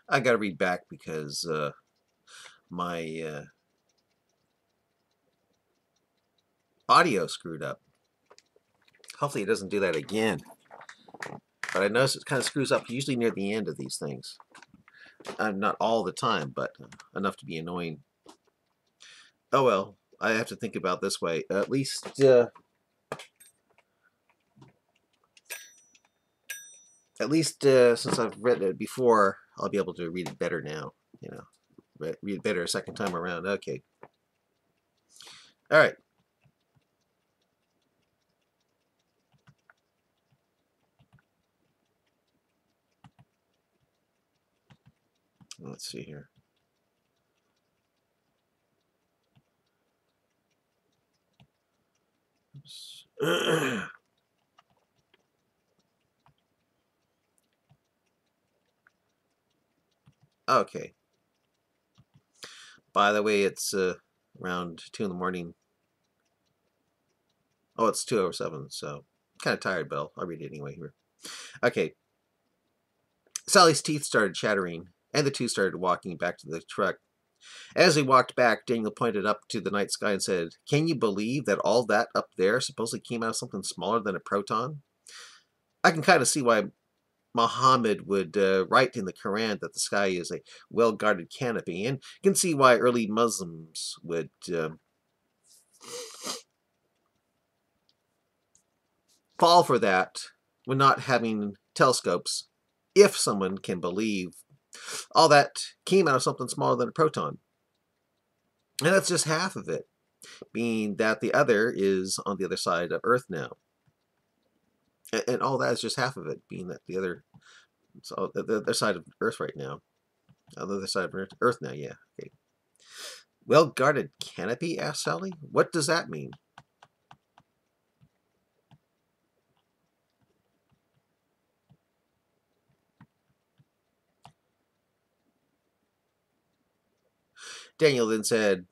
I gotta read back because my audio screwed up. Hopefully it doesn't do that again. But I notice it kind of screws up usually near the end of these things. Not all the time, but enough to be annoying. Oh well, I have to think about this way. At least since I've read it before, I'll be able to read it better now. You know, read it better a second time around. Okay. All right. Let's see here. Okay. By the way, it's around 2 in the morning. Oh, it's 2:07, so kind of tired, but I'll read it anyway here. Okay. Sally's teeth started chattering, and the two started walking back to the truck. As they walked back, Daniel pointed up to the night sky and said, "Can you believe that all that up there supposedly came out of something smaller than a proton? I can kind of see why Muhammad would write in the Quran that the sky is a well-guarded canopy, and can see why early Muslims would fall for that when not having telescopes, if someone can believe all that came out of something smaller than a proton. And that's just half of it, being that the other is on the other side of Earth now. And all that is just half of it, being that the other, so the other side of Earth right now. On the other side of Earth now, yeah. Okay. Well-guarded canopy, asked Sally. What does that mean? Daniel then said,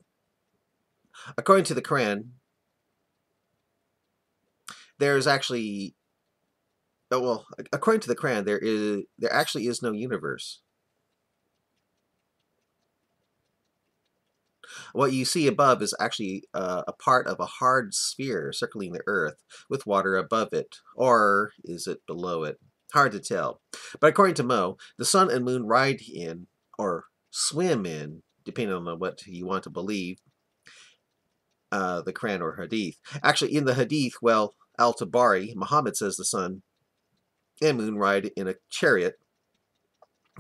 according to the Quran, there's actually, oh well, according to the Quran, there actually is no universe. What you see above is actually a part of a hard sphere circling the Earth with water above it, or is it below it? Hard to tell. But according to Mo, the sun and moon ride in, or swim in, depending on what you want to believe, the Quran or Hadith. Actually, in the Hadith, well, Al-Tabari, Muhammad says the sun and moon ride in a chariot,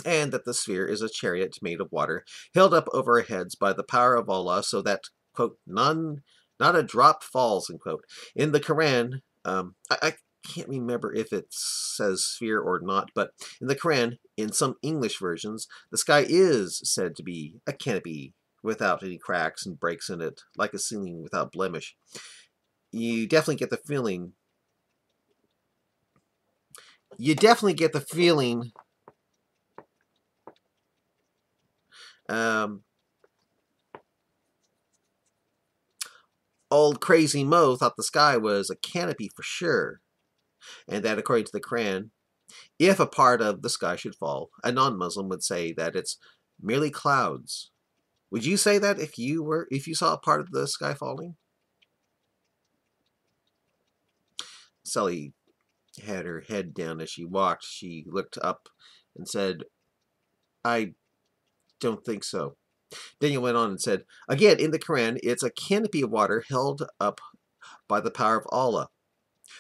and that the sphere is a chariot made of water, held up over our heads by the power of Allah, so that, quote, none, not a drop falls, unquote. In the Quran, I can't remember if it says sphere or not, but in the Quran, in some English versions, the sky is said to be a canopy without any cracks and breaks in it, like a ceiling without blemish. You definitely get the feeling. Um, Old Crazy Mo thought the sky was a canopy for sure, and that according to the Quran, if a part of the sky should fall, a non-Muslim would say that it's merely clouds. Would you say that if you saw a part of the sky falling? Sally had her head down as she walked. She looked up and said, "I don't think so." Daniel went on and said, again, in the Quran, it's a canopy of water held up by the power of Allah.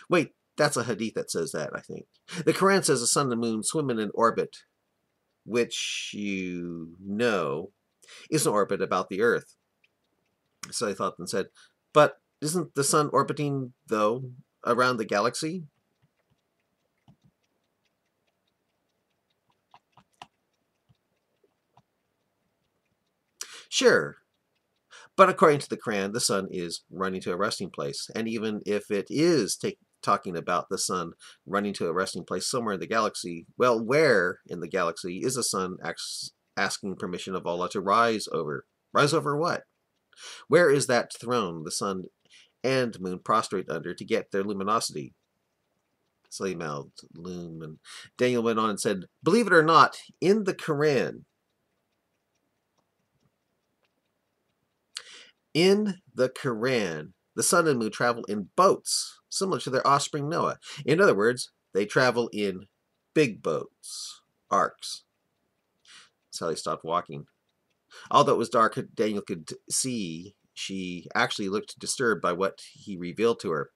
Wait, that's a hadith that says that, I think. The Quran says the sun and the moon swim in an orbit, which you know is an orbit about the Earth. So I thought and said, but isn't the sun orbiting, though, around the galaxy? Sure, but according to the Quran, the sun is running to a resting place. And even if it is talking about the sun running to a resting place somewhere in the galaxy, well, where in the galaxy is the sun asking permission of Allah to rise over? Rise over what? Where is that throne the sun and moon prostrate under to get their luminosity? Salih mouthed loom, and Daniel went on and said, believe it or not, in the Quran, the sun and moon travel in boats, similar to their offspring Noah. In other words, they travel in big boats, arks. Sally stopped walking. Although it was dark, Daniel could see she actually looked disturbed by what he revealed to her.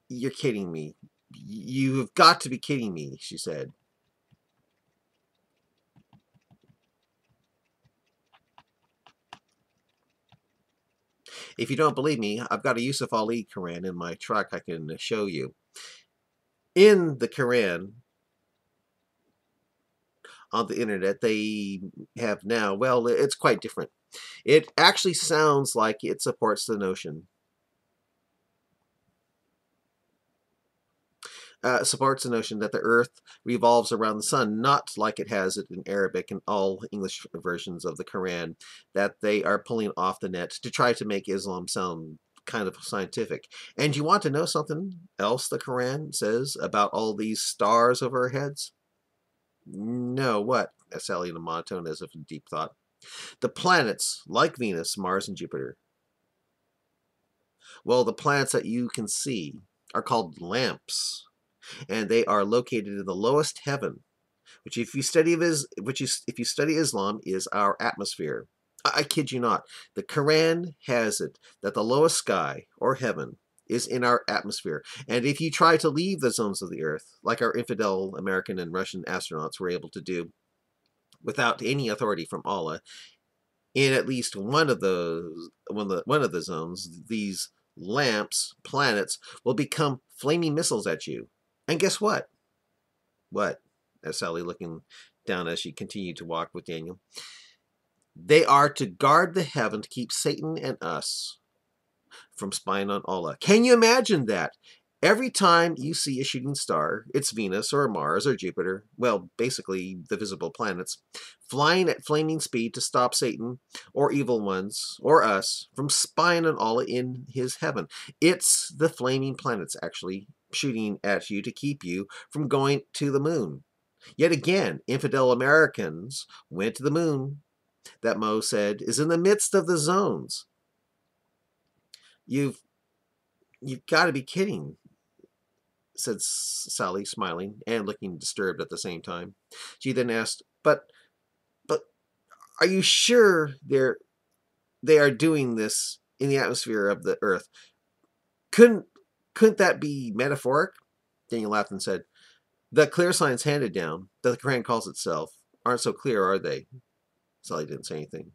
You're kidding me. You've got to be kidding me, she said. If you don't believe me, I've got a Yusuf Ali Quran in my truck I can show you. In the Quran, on the internet, they have now, well, it's quite different. It actually sounds like it supports the notion. Supports the notion that the earth revolves around the sun, not like it has it in Arabic and all English versions of the Quran, that they are pulling off the net to try to make Islam sound kind of scientific. And you want to know something else the Quran says about all these stars over our heads? No, what? Asked Sally in a monotone as if in deep thought. The planets, like Venus, Mars, and Jupiter. Well, the planets that you can see are called lamps, and they are located in the lowest heaven, which, if you study Islam, is our atmosphere. I kid you not. The Quran has it that the lowest sky or heaven is in our atmosphere, and if you try to leave the zones of the earth, like our infidel American and Russian astronauts were able to do, without any authority from Allah, in at least one of the zones, these lamps, planets, will become flaming missiles at you. And guess what? What? Asked Sally, looking down as she continued to walk with Daniel. They are to guard the heaven to keep Satan and us from spying on Allah. Can you imagine that? Every time you see a shooting star, it's Venus or Mars or Jupiter, well, basically the visible planets, flying at flaming speed to stop Satan or evil ones or us from spying on Allah in his heaven. It's the flaming planets actually shooting at you to keep you from going to the moon. Yet again, infidel Americans went to the moon, that Mo said is in the midst of the zones. You've got to be kidding, said Sally, smiling and looking disturbed at the same time. She then asked, But are you sure they are doing this in the atmosphere of the earth? Couldn't that be metaphoric? Daniel laughed and said, the clear signs handed down, that the Quran calls itself, aren't so clear, are they? Sally didn't say anything.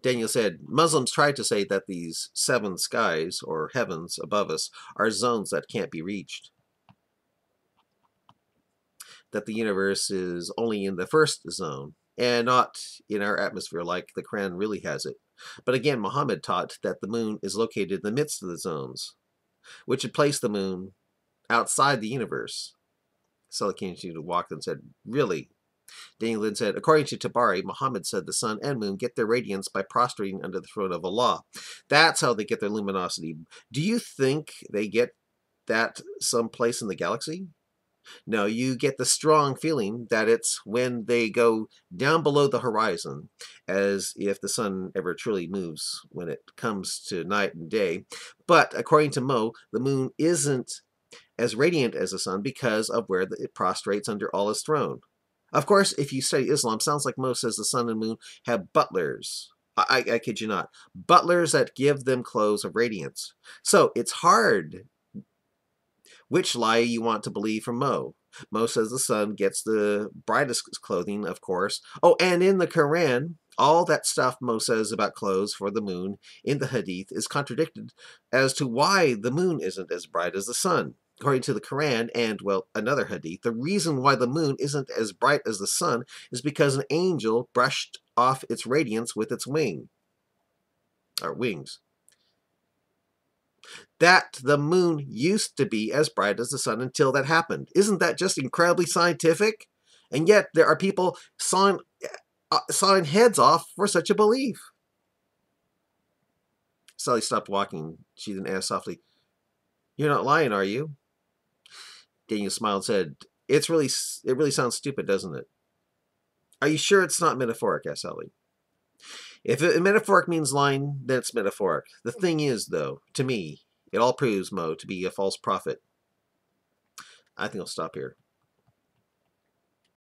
Daniel said, Muslims try to say that these 7 skies, or heavens, above us are zones that can't be reached. That the universe is only in the first zone, and not in our atmosphere like the Quran really has it. But again, Muhammad taught that the moon is located in the midst of the zones, which would place the moon outside the universe. Sally continued to walk and said, really? Daniel then said, according to Tabari, Muhammad said the sun and moon get their radiance by prostrating under the throne of Allah. That's how they get their luminosity. Do you think they get that someplace in the galaxy? No, you get the strong feeling that it's when they go down below the horizon, as if the sun ever truly moves when it comes to night and day. But according to Mo, the moon isn't as radiant as the sun because of where it prostrates under Allah's throne. Of course, if you study Islam, sounds like Mo says the sun and moon have butlers. I kid you not. Butlers that give them clothes of radiance. So it's hard which lie you want to believe from Mo. Mo says the sun gets the brightest clothing, of course. Oh, and in the Quran, all that stuff Mo says about clothes for the moon in the Hadith is contradicted as to why the moon isn't as bright as the sun. According to the Quran and, well, another Hadith, the reason why the moon isn't as bright as the sun is because an angel brushed off its radiance with its wings. That the moon used to be as bright as the sun until that happened. Isn't that just incredibly scientific? And yet there are people Sawing heads off for such a belief. Sally stopped walking. She then asked softly, "You're not lying, are you?" Daniel smiled and said, it really sounds stupid, doesn't it?" "Are you sure it's not metaphoric?" asked Sally. "If metaphoric means lying, then it's metaphoric. The thing is, though, to me, it all proves Mo to be a false prophet." I think I'll stop here.